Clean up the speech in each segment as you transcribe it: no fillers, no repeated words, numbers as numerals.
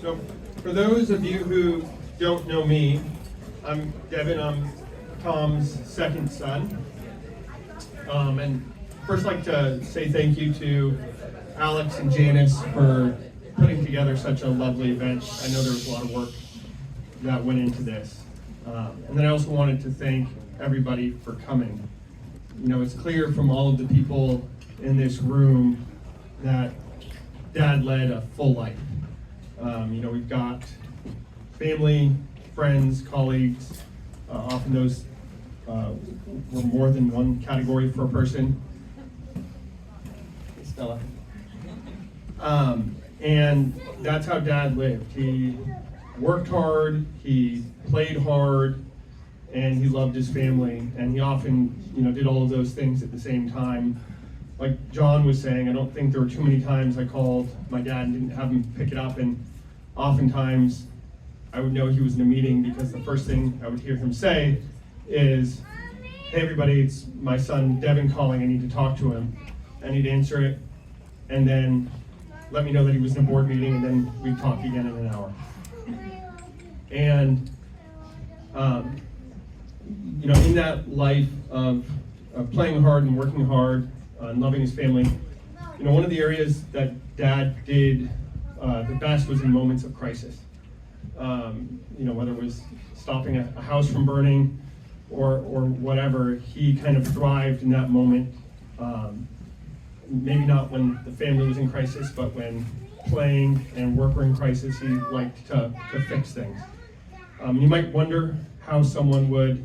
So, for those of you who don't know me, I'm Devin. I'm Tom's second son. And first, I'd like to say thank you to Alex and Janice for putting together such a lovely event. I know there was a lot of work that went into this. And then I also wanted to thank everybody for coming. You know, it's clear from all of the people in this room that Dad led a full life. We've got family, friends, colleagues, often those were more than one category for a person. Hey, Stella. And that's how Dad lived. He worked hard, he played hard, and he loved his family. And he often, did all of those things at the same time. Like John was saying, I don't think there were too many times I called my dad and didn't have him pick it up. And oftentimes I would know he was in a meeting because the first thing I would hear him say is, "Hey everybody, it's my son Devin calling, I need to talk to him." And he'd answer it and then let me know that he was in a board meeting, and then we'd talk again in an hour. And in that life of playing hard and working hard and loving his family, one of the areas that Dad did the best was in moments of crisis. Whether it was stopping a house from burning or whatever, he kind of thrived in that moment. Maybe not when the family was in crisis, but when playing and work were in crisis, he liked to fix things. You might wonder how someone would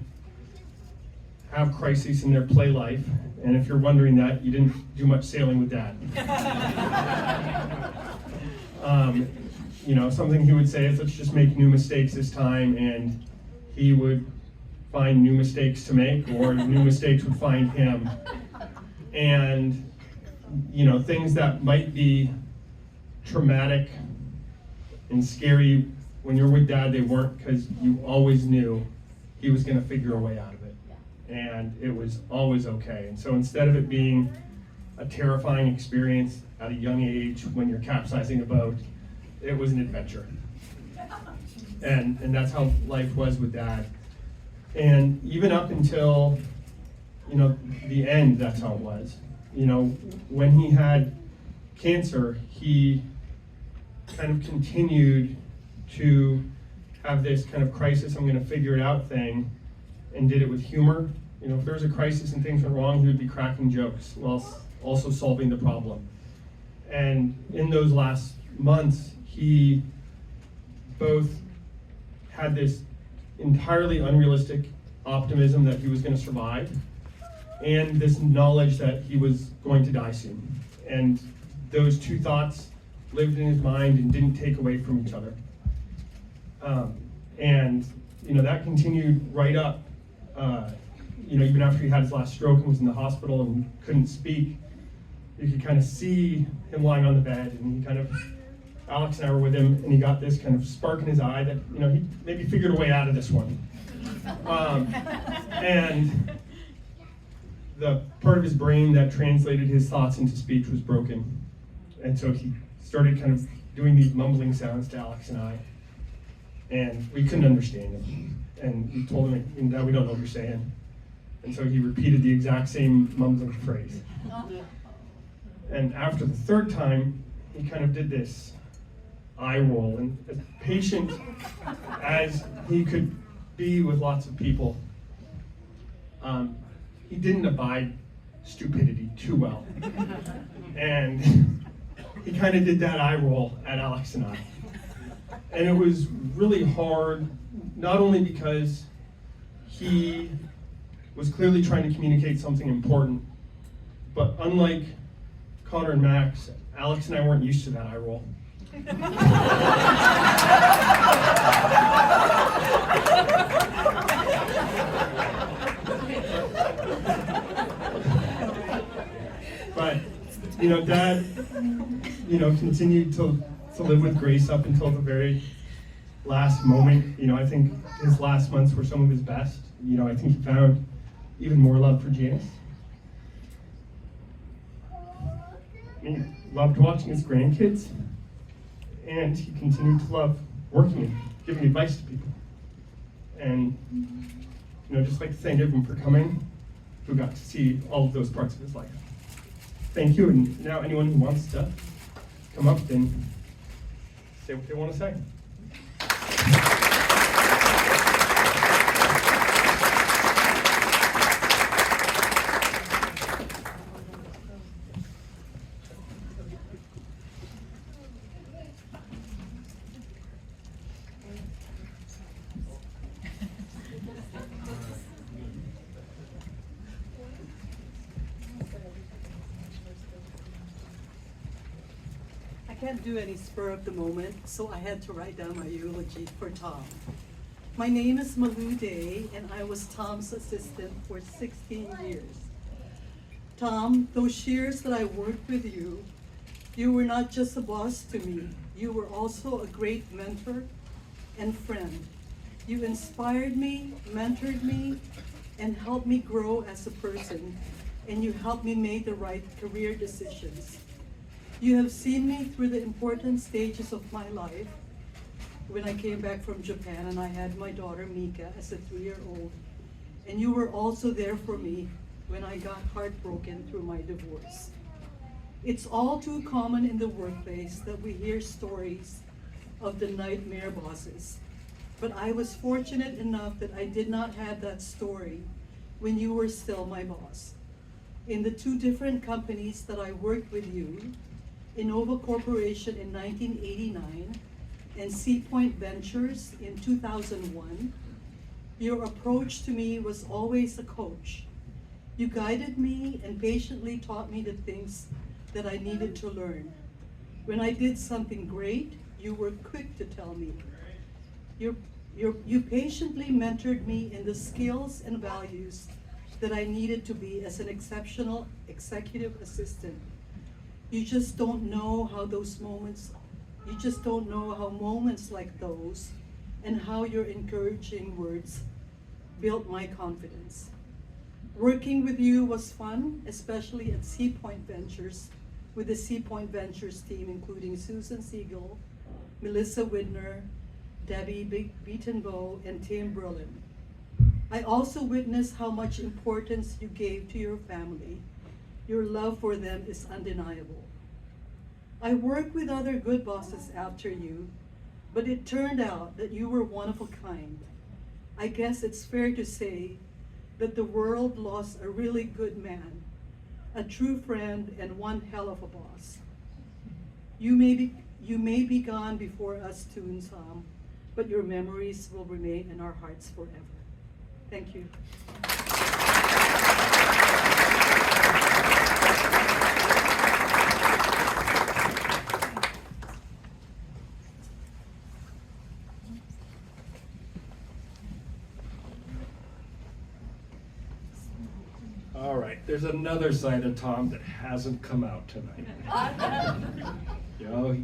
have crises in their play life, and if you're wondering that, you didn't do much sailing with Dad. Something he would say is, let's just make new mistakes this time, and he would find new mistakes to make, or new mistakes would find him. And, things that might be traumatic and scary when you're with Dad, they weren't, because you always knew he was going to figure a way out of it. And it was always okay. And so instead of it being a terrifying experience at a young age when you're capsizing a boat, it was an adventure. And that's how life was with Dad. And even up until, the end, that's how it was. When he had cancer, he kind of continued to have this kind of crisis, I'm going to figure it out thing, and did it with humor. If there was a crisis and things went wrong, he would be cracking jokes while also solving the problem. And in those last months, he both had this entirely unrealistic optimism that he was going to survive, and this knowledge that he was going to die soon. And those two thoughts lived in his mind and didn't take away from each other. That continued right up. Even after he had his last stroke and was in the hospital and couldn't speak, you could kind of see him lying on the bed, and Alex and I were with him, and he got this kind of spark in his eye that, he maybe figured a way out of this one. And the part of his brain that translated his thoughts into speech was broken. And so he started kind of doing these mumbling sounds to Alex and I, and we couldn't understand him. And we told him, "Dad, we don't know what you're saying." And so he repeated the exact same mumbling phrase. And after the third time, he kind of did this eye roll, and as patient as he could be with lots of people, he didn't abide stupidity too well. And he kind of did that eye roll at Alex and I. And it was really hard, not only because he was clearly trying to communicate something important, but unlike Connor and Max, Alex and I weren't used to that eye roll. But, Dad, continued to live with Grace up until the very last moment. I think his last months were some of his best. I think he found even more love for Janice. He loved watching his grandkids. And he continued to love working and giving advice to people. And, just like to thank everyone for coming, who got to see all of those parts of his life. Thank you, and now anyone who wants to come up and say what they want to say. I can't do any spur of the moment, so I had to write down my eulogy for Tom. My name is Malou Day, and I was Tom's assistant for 16 years. Tom, those years that I worked with you, you were not just a boss to me, you were also a great mentor and friend. You inspired me, mentored me, and helped me grow as a person, and you helped me make the right career decisions. You have seen me through the important stages of my life. When I came back from Japan and I had my daughter Mika as a 3-year-old, and you were also there for me when I got heartbroken through my divorce. It's all too common in the workplace that we hear stories of the nightmare bosses. But I was fortunate enough that I did not have that story when you were still my boss. In the 2 different companies that I worked with you, Innova Corporation in 1989 and Sea Point Ventures in 2001, your approach to me was always a coach. You guided me and patiently taught me the things that I needed to learn. When I did something great, you were quick to tell me. You patiently mentored me in the skills and values that I needed to be as an exceptional executive assistant. You just don't know how moments like those and how your encouraging words built my confidence. Working with you was fun, especially at Sea Point Ventures, with the Sea Point Ventures team, including Susan Siegel, Melissa Widner, Debbie Beatonbow, and Tim Berlin. I also witnessed how much importance you gave to your family. Your love for them is undeniable. I worked with other good bosses after you, but it turned out that you were one of a kind. I guess it's fair to say that the world lost a really good man, a true friend, and one hell of a boss. You may be gone before us too, Tom, but your memories will remain in our hearts forever. Thank you. All right, there's another side of Tom that hasn't come out tonight.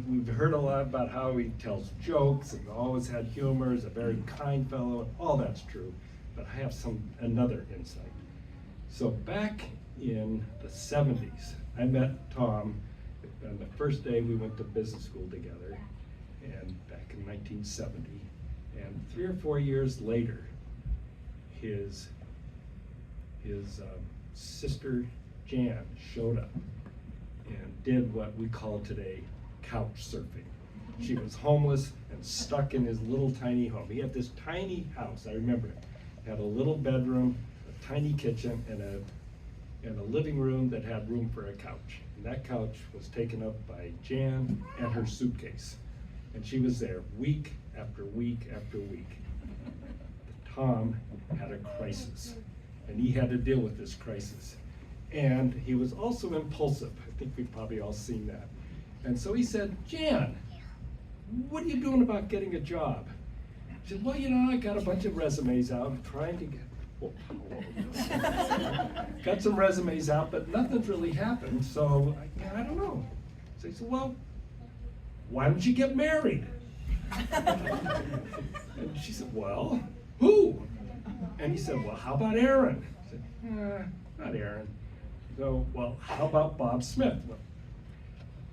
We've heard a lot about how he tells jokes and always had humor, is a very kind fellow, all that's true, but I have another insight. So back in the 70s, I met Tom on the first day we went to business school together, and back in 1970, and 3 or 4 years later, his sister Jan showed up and did what we call today couch surfing. She was homeless and stuck in his little tiny home. He had this tiny house, I remember it. Had a little bedroom, a tiny kitchen, and a living room that had room for a couch. And that couch was taken up by Jan and her suitcase. And she was there week after week after week. Tom had a crisis, and he had to deal with this crisis. And he was also impulsive. I think we've probably all seen that. And so he said, Jan, what are you doing about getting a job? She said, well, I got a bunch of resumes out. I'm trying to got some resumes out, but nothing's really happened. So I don't know. So he said, well, why don't you get married? And she said, well, who? And he said, well, how about Aaron? I said, not Aaron. So, well, how about Bob Smith?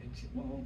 And she said, well,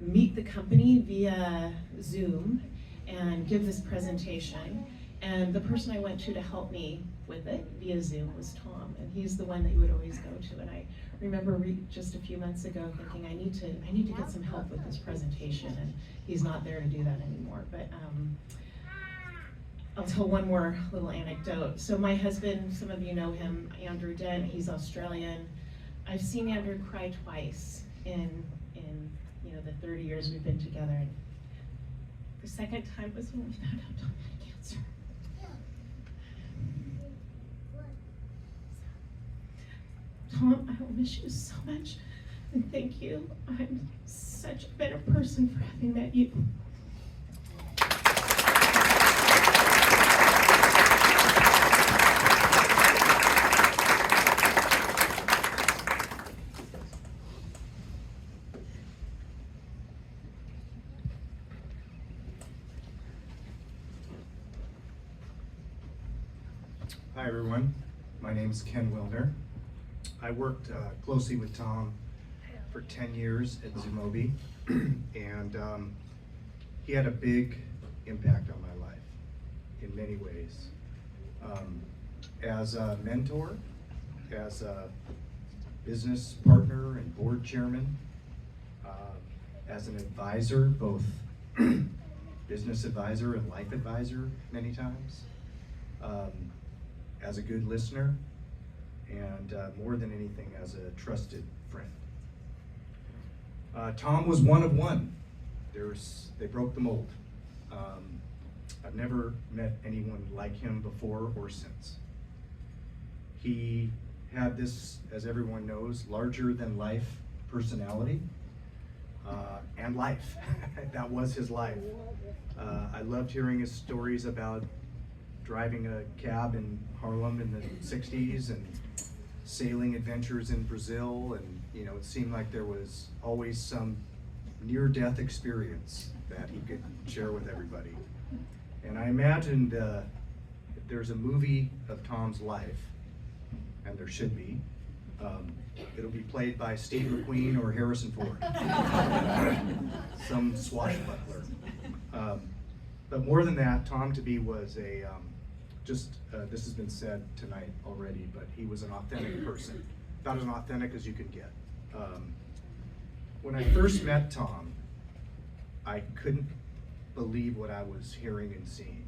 meet the company via Zoom and give this presentation. And the person I went to help me with it via Zoom was Tom, and he's the one that you would always go to. And I remember just a few months ago thinking, I need to get some help with this presentation, and he's not there to do that anymore. But I'll tell one more little anecdote. So my husband, some of you know him, Andrew Dent, he's Australian. I've seen Andrew cry twice in the 30 years we've been together. And the second time was when we found out Tom had cancer. Tom, I will miss you so much, and thank you. I'm such a better person for having met you. Hi everyone, my name is Ken Wilner. I worked closely with Tom for 10 years at Huseby, and he had a big impact on my life in many ways. As a mentor, as a business partner and board chairman, as an advisor, both business advisor and life advisor many times, as a good listener, and more than anything, as a trusted friend. Tom was one of one. They broke the mold. I've never met anyone like him before or since. He had this, as everyone knows, larger than life personality and life. That was his life. I loved hearing his stories about driving a cab in Harlem in the 60s and sailing adventures in Brazil, and it seemed like there was always some near-death experience that he could share with everybody. And I imagined if there's a movie of Tom's life, and there should be, it'll be played by Steve McQueen or Harrison Ford, some swashbuckler. But more than that, Tom to me was this has been said tonight already, but he was an authentic person, about as authentic as you could get. When I first met Tom, I couldn't believe what I was hearing and seeing.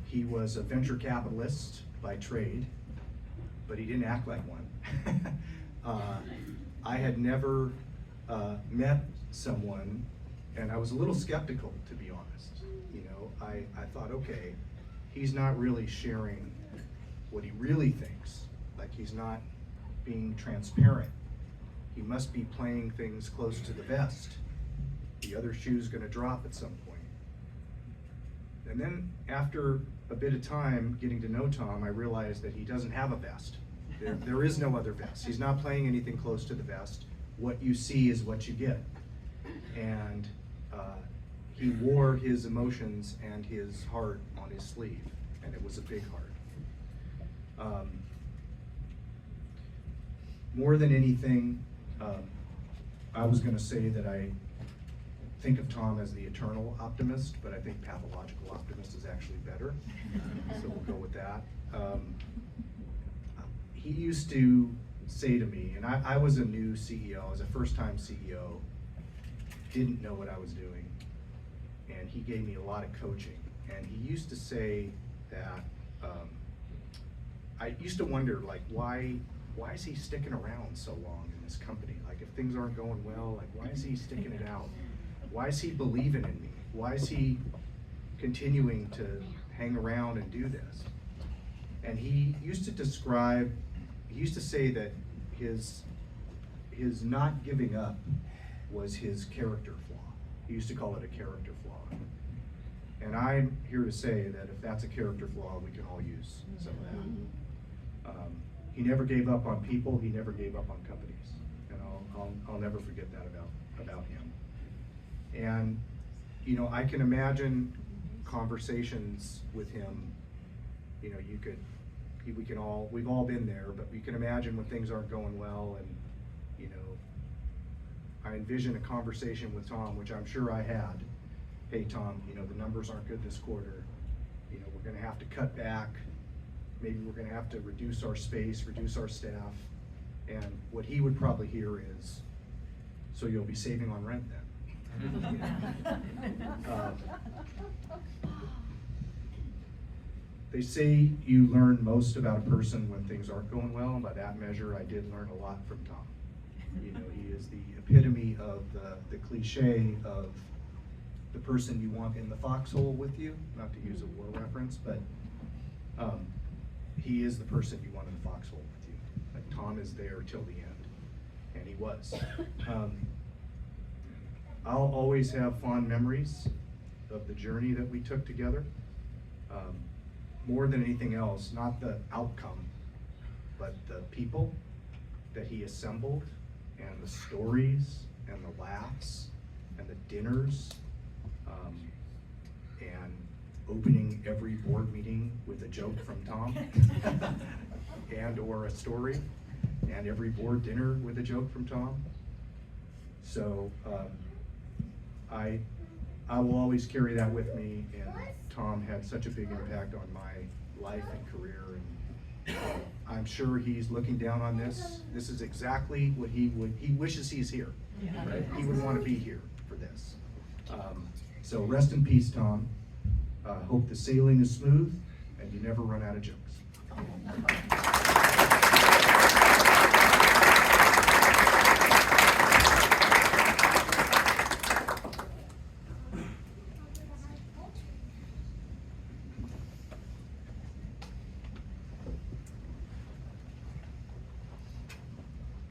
He was a venture capitalist by trade, but he didn't act like one. I had never met someone, and I was a little skeptical, to be honest. I thought, okay, he's not really sharing what he really thinks. Like, he's not being transparent. He must be playing things close to the vest. The other shoe's gonna drop at some point. And then after a bit of time getting to know Tom, I realized that he doesn't have a vest. There is no other vest. He's not playing anything close to the vest. What you see is what you get. And he wore his emotions and his heart on his sleeve, and it was a big heart. More than anything, I was going to say that I think of Tom as the eternal optimist, but I think pathological optimist is actually better, so we'll go with that. He used to say to me, and I was a new CEO, I was a first-time CEO, didn't know what I was doing, and he gave me a lot of coaching. And he used to say that, I used to wonder, like, why is he sticking around so long in this company? Like, if things aren't going well, like, why is he sticking it out? Why is he believing in me? Why is he continuing to hang around and do this? And he used to say that his not giving up was his character flaw. He used to call it a character flaw. And I'm here to say that if that's a character flaw, we can all use some of that. He never gave up on people, he never gave up on companies. And I'll never forget that about him. And I can imagine conversations with him. We've all been there, but we can imagine when things aren't going well, and I envision a conversation with Tom, which I'm sure I had. Hey, Tom, you know, the numbers aren't good this quarter. You know, we're gonna have to cut back. Maybe we're gonna have to reduce our space, reduce our staff. And what he would probably hear is, so you'll be saving on rent then. They say you learn most about a person when things aren't going well, and by that measure, I did learn a lot from Tom. You know, he is the epitome of the cliche of the person you want in the foxhole with you, not to use a war reference, but he is the person you want in the foxhole with you. Like, Tom is there till the end, and he was. I'll always have fond memories of the journey that we took together. More than anything else, not the outcome, but the people that he assembled, and the stories, and the laughs, and the dinners, and opening every board meeting with a joke from Tom, and or a story, and every board dinner with a joke from Tom. So I will always carry that with me, and Tom had such a big impact on my life and career, and I'm sure he's looking down on this. This is exactly what he wishes he's here, right? He would want to be here for this. So rest in peace, Tom. Hope the sailing is smooth and you never run out of jokes.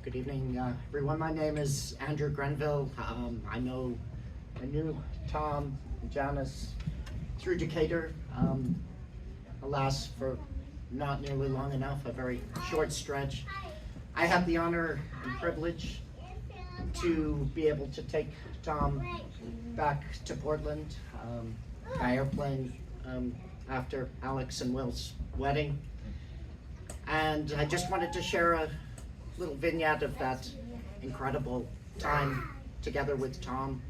Good evening, everyone. My name is Andrew Grenville. I knew Tom and Janice through Decatur. Alas, for not nearly long enough, a very short stretch. I had the honor and privilege to be able to take Tom back to Portland by airplane after Alex and Will's wedding. And I just wanted to share a little vignette of that incredible time together with Tom.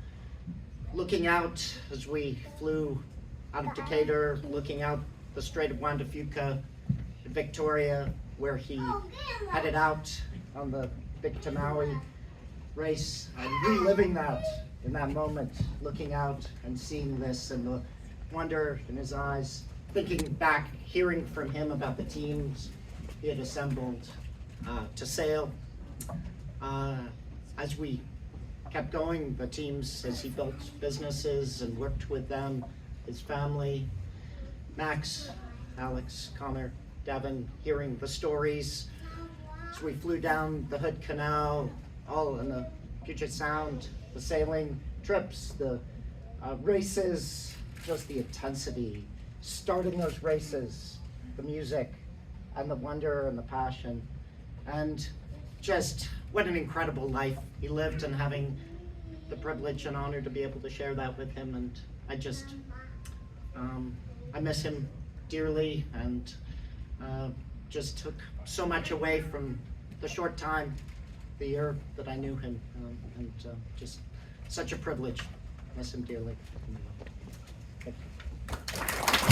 Looking out as we flew out of Decatur, looking out the Strait of Juan de Fuca, Victoria, where he headed out on the big Tamawi race, and reliving that in that moment, looking out and seeing this and the wonder in his eyes, thinking back, hearing from him about the teams he had assembled to sail. As we kept going, the teams, as he built businesses and worked with them, his family, Max, Alex, Connor, Devin, hearing the stories. As we flew down the Hood Canal, all in the Puget Sound, the sailing trips, the races, just the intensity, starting those races, the music, and the wonder and the passion. And just what an incredible life he lived, and having the privilege and honor to be able to share that with him. And I just, I miss him dearly, and just took so much away from the short time, the year that I knew him, and just such a privilege. Miss him dearly. Thank you.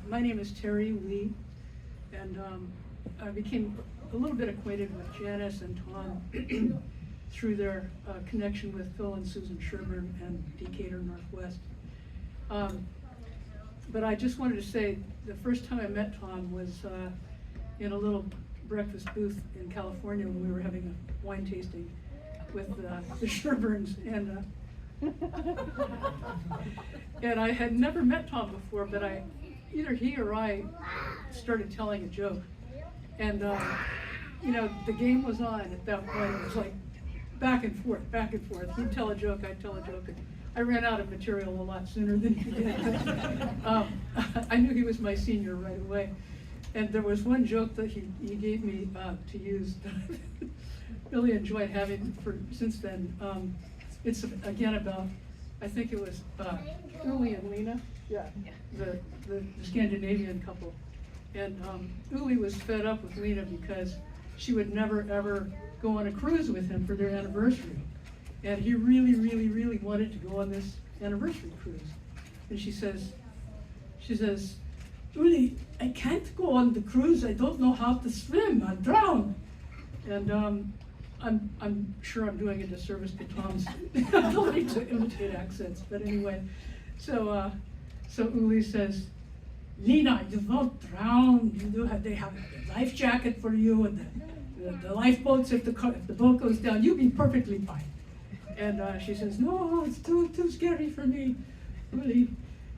My name is Terry Lee, and I became a little bit acquainted with Janice and Tom through their connection with Phil and Susan Sherburne and Decatur Northwest. But I just wanted to say, the first time I met Tom was in a little breakfast booth in California when we were having a wine tasting with the Sherburnes, and and I had never met Tom before, but either he or I started telling a joke, and you know, the game was on at that point. It was like, back and forth, back and forth. He'd tell a joke, I'd tell a joke. And I ran out of material a lot sooner than he did. I knew he was my senior right away. And there was one joke that he gave me to use that I really enjoyed having since then. It's again about, I think it was Uli and Lena, the Scandinavian couple. And Uli was fed up with Lena because she would never ever go on a cruise with him for their anniversary. And he really, really, really wanted to go on this anniversary cruise. And she says, Uli, I can't go on the cruise. I don't know how to swim. I'll drown. And I'm sure I'm doing a disservice to Tom's ability to imitate accents. But anyway, so Uli says, Lena, you won't drown. They have a life jacket for you and the lifeboats. If the boat goes down, you'll be perfectly fine. And she says, no, it's too scary for me, Uli.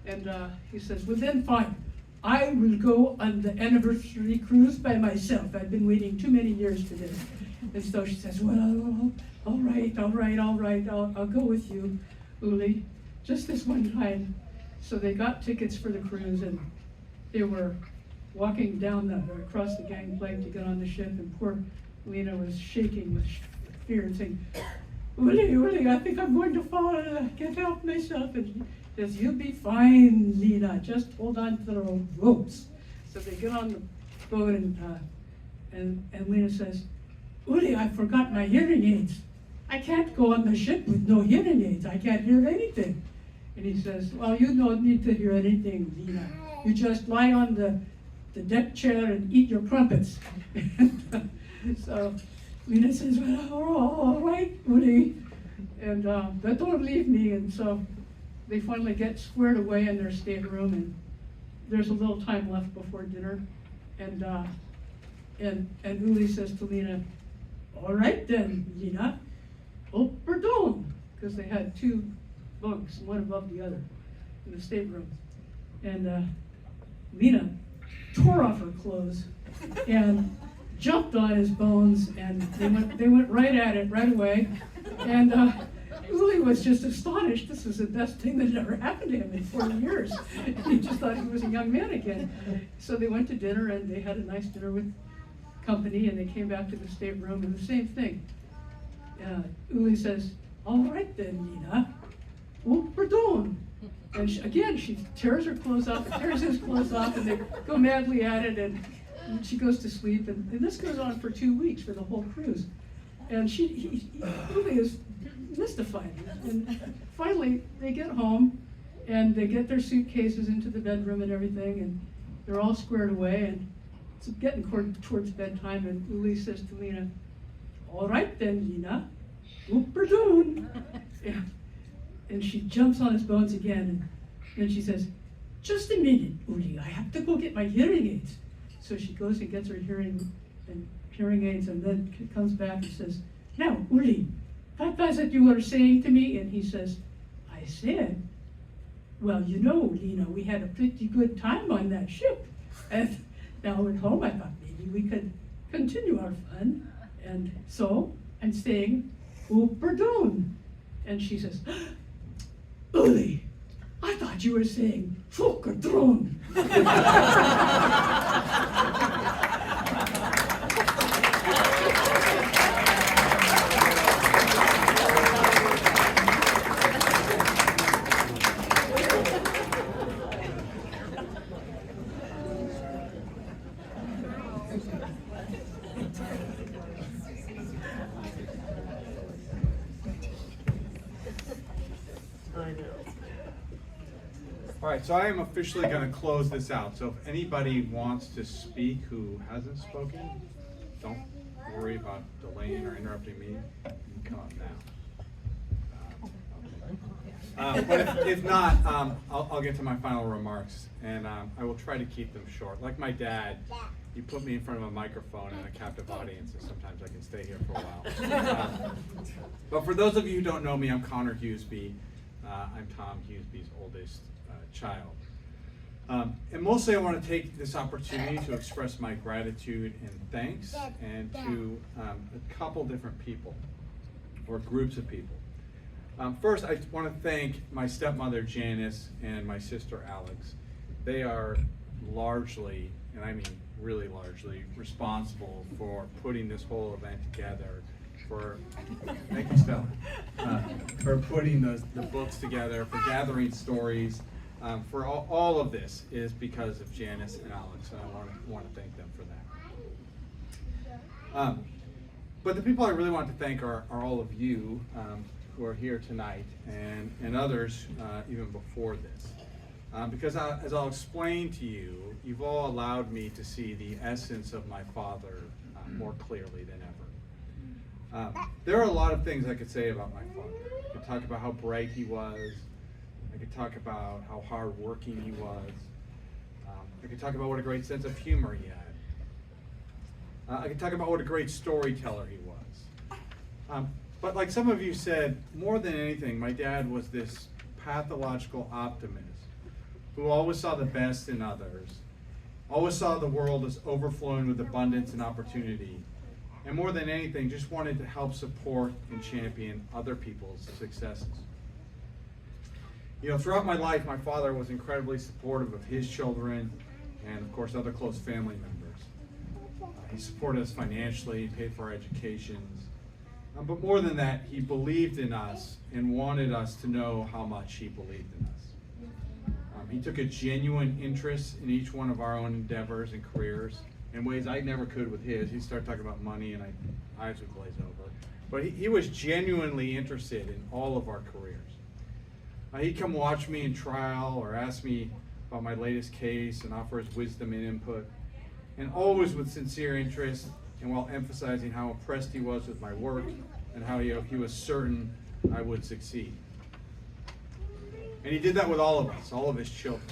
And he says, well then fine. I will go on the anniversary cruise by myself. I've been waiting too many years for this. And so she says, well, all right, I'll go with you, Uli, just this one time. So they got tickets for the cruise, and they were walking down across the gangplank to get on the ship, and poor Lena was shaking with fear and saying, Uli, I think I'm going to fall. I can't help myself. And he says, you'll be fine, Lena. Just hold on to the ropes. So they get on the boat, and Lena says, Uli, I forgot my hearing aids. I can't go on the ship with no hearing aids. I can't hear anything. And he says, well, you don't need to hear anything, Lena. You just lie on the deck chair and eat your crumpets. So Lena says, well, all right, Uli. And but don't leave me. And so they finally get squared away in their stateroom, and there's a little time left before dinner. And Uli says to Lena, all right then, Lena, oh, pardon, because they had two bunks, one above the other, in the stateroom. And Lena tore off her clothes and jumped on his bones, and they went right at it right away. And Uli was just astonished. This was the best thing that had ever happened to him in 40 years. He just thought he was a young man again. So they went to dinner, and they had a nice dinner with company, and they came back to the stateroom, and the same thing. Uli says, all right then, Lena, oh, pardon. And she tears her clothes off, and tears his clothes off, and they go madly at it, and she goes to sleep, and this goes on for 2 weeks for the whole cruise. And Uli is mystified. And finally, they get home, and they get their suitcases into the bedroom and everything, and they're all squared away, and it's getting towards bedtime, and Uli says to Lena, all right then, Lena, pardon. And she jumps on his bones again, and then she says, just a minute, Uli, I have to go get my hearing aids. So she goes and gets her hearing aids, and then comes back and says, now, Uli, what was it you were saying to me? And he says, I said, well, you know, Lena, we had a pretty good time on that ship. And now at home, I thought maybe we could continue our fun. And so I'm saying, oh, pardon. And she says, Uli, I thought you were saying, Fokerdron. All right, so I am officially going to close this out. So if anybody wants to speak who hasn't spoken, don't worry about delaying or interrupting me. You can come up now. But if not, I'll get to my final remarks, and I will try to keep them short. Like my dad, you put me in front of a microphone and a captive audience, and sometimes I can stay here for a while. But for those of you who don't know me, I'm Connor Huseby. I'm Tom Huseby's oldest child. And mostly I want to take this opportunity to express my gratitude and thanks, and to a couple different people. or groups of people. First, I want to thank my stepmother Janice and my sister Alex. They are largely, and I mean really largely, responsible for putting this whole event together, thank you, Stella, for putting the books together, for gathering stories. For all of this is because of Janice and Alex, and I want to thank them for that. But the people I really want to thank are all of you who are here tonight, and others even before this. Because as I'll explain to you, you've all allowed me to see the essence of my father more clearly than ever. There are a lot of things I could say about my father. I could talk about how bright he was. I could talk about how hardworking he was. I could talk about what a great sense of humor he had. I could talk about what a great storyteller he was. But like some of you said, more than anything, my dad was this pathological optimist who always saw the best in others, always saw the world as overflowing with abundance and opportunity, and more than anything, just wanted to help support and champion other people's successes. You know, throughout my life, my father was incredibly supportive of his children and, of course, other close family members. He supported us financially, paid for our educations. But more than that, he believed in us and wanted us to know how much he believed in us. He took a genuine interest in each one of our own endeavors and careers in ways I never could with his. He'd start talking about money and eyes would glaze over. But he was genuinely interested in all of our careers. He'd come watch me in trial or ask me about my latest case and offer his wisdom and input, and always with sincere interest and while emphasizing how impressed he was with my work and how he was certain I would succeed. And he did that with all of us, all of his children.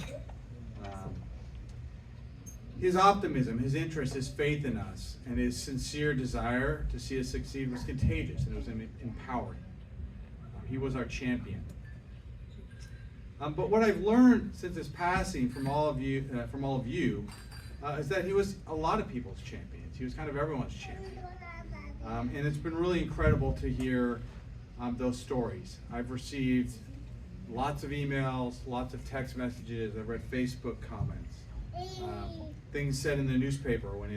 His optimism, his interest, his faith in us, and his sincere desire to see us succeed was contagious, and it was empowering. He was our champion. But what I've learned since his passing from all of you, is that he was a lot of people's champions. He was kind of everyone's champion. And it's been really incredible to hear those stories. I've received lots of emails, lots of text messages. I've read Facebook comments, things said in the newspaper when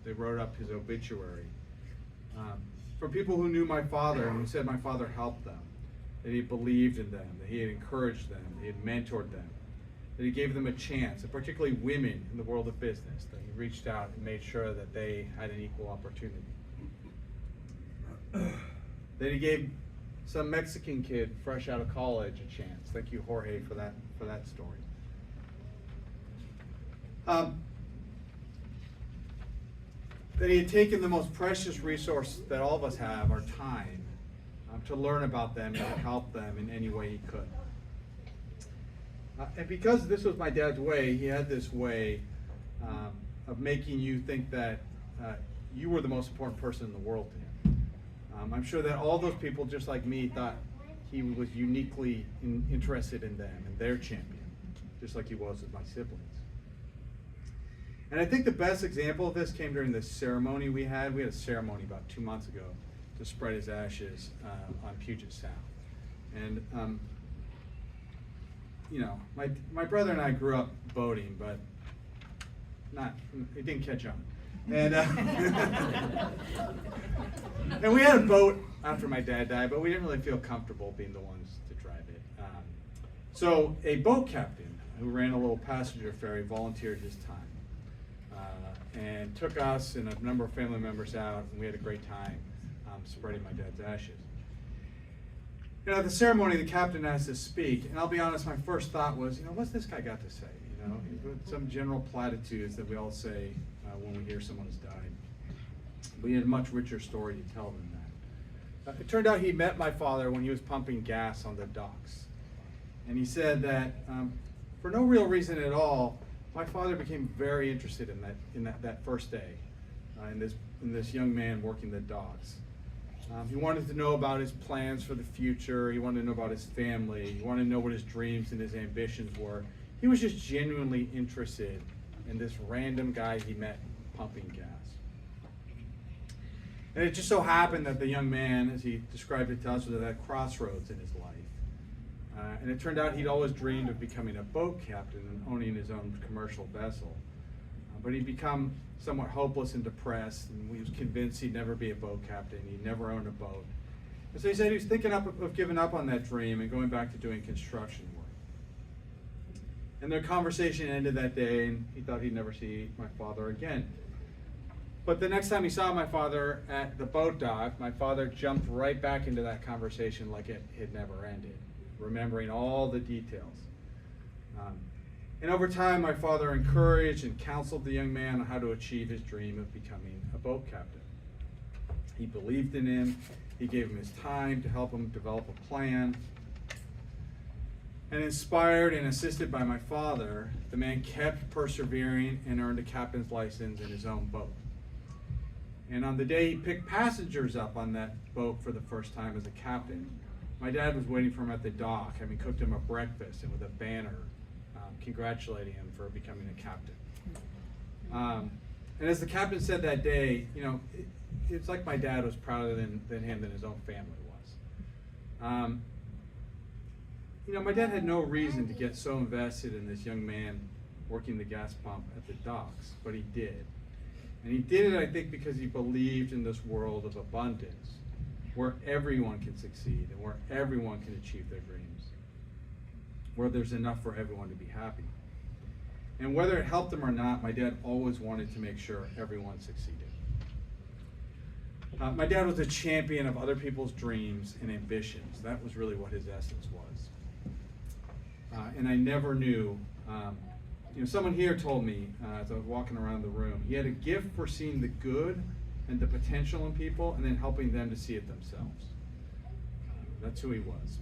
they wrote up his obituary. From people who knew my father and who said my father helped them, that he believed in them, that he had encouraged them, that he had mentored them, that he gave them a chance, and particularly women in the world of business, that he reached out and made sure that they had an equal opportunity. That he gave some Mexican kid fresh out of college a chance. Thank you, Jorge, for that story. That he had taken the most precious resource that all of us have, our time, to learn about them and to help them in any way he could. And because this was my dad's way, he had this way of making you think that you were the most important person in the world to him. I'm sure that all those people, just like me, thought he was uniquely interested in them and their champion, just like he was with my siblings. And I think the best example of this came during this ceremony we had. We had a ceremony about 2 months ago to spread his ashes on Puget Sound. And you know, my brother and I grew up boating, but it didn't catch on. And and we had a boat after my dad died, but we didn't really feel comfortable being the ones to drive it. So a boat captain who ran a little passenger ferry volunteered his time and took us and a number of family members out, and we had a great time spreading my dad's ashes. You know, at the ceremony, the captain asked us to speak, and I'll be honest, my first thought was, you know, what's this guy got to say? You know, some general platitudes that we all say when we hear someone has died. But he had a much richer story to tell than that. It turned out he met my father when he was pumping gas on the docks. And he said that for no real reason at all, my father became very interested in that first day, in this young man working the docks. He wanted to know about his plans for the future. He wanted to know about his family. He wanted to know what his dreams and his ambitions were. He was just genuinely interested in this random guy he met pumping gas. And it just so happened that the young man, as he described it to us, was at that crossroads in his life. And it turned out he'd always dreamed of becoming a boat captain and owning his own commercial vessel. But he'd become somewhat hopeless and depressed, and he was convinced he'd never be a boat captain, he'd never own a boat. And so he said he was thinking of giving up on that dream and going back to doing construction work. And their conversation ended that day, and he thought he'd never see my father again. But the next time he saw my father at the boat dock, my father jumped right back into that conversation like it had never ended, remembering all the details. And over time, my father encouraged and counseled the young man on how to achieve his dream of becoming a boat captain. He believed in him. He gave him his time to help him develop a plan. And inspired and assisted by my father, the man kept persevering and earned a captain's license in his own boat. And on the day he picked passengers up on that boat for the first time as a captain, my dad was waiting for him at the dock, having cooked him a breakfast and with a banner congratulating him for becoming a captain. And as the captain said that day, you know, it's like my dad was prouder than him than his own family was. You know, my dad had no reason to get so invested in this young man working the gas pump at the docks, but he did. And he did it, I think, because he believed in this world of abundance, where everyone can succeed and where everyone can achieve their dreams, where there's enough for everyone to be happy. And whether it helped him or not, my dad always wanted to make sure everyone succeeded. My dad was a champion of other people's dreams and ambitions. That was really what his essence was. And I never knew, you know, someone here told me as I was walking around the room, he had a gift for seeing the good and the potential in people and then helping them to see it themselves. That's who he was.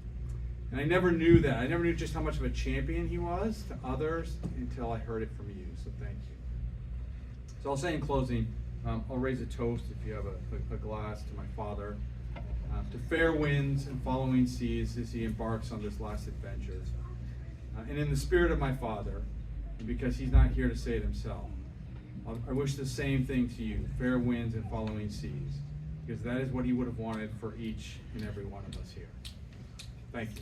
And I never knew that. I never knew just how much of a champion he was to others until I heard it from you, so thank you. So I'll say in closing, I'll raise a toast if you have a glass to my father, to fair winds and following seas as he embarks on this last adventure. And in the spirit of my father, and because he's not here to say it himself, I wish the same thing to you, fair winds and following seas, because that is what he would have wanted for each and every one of us here. Thank you.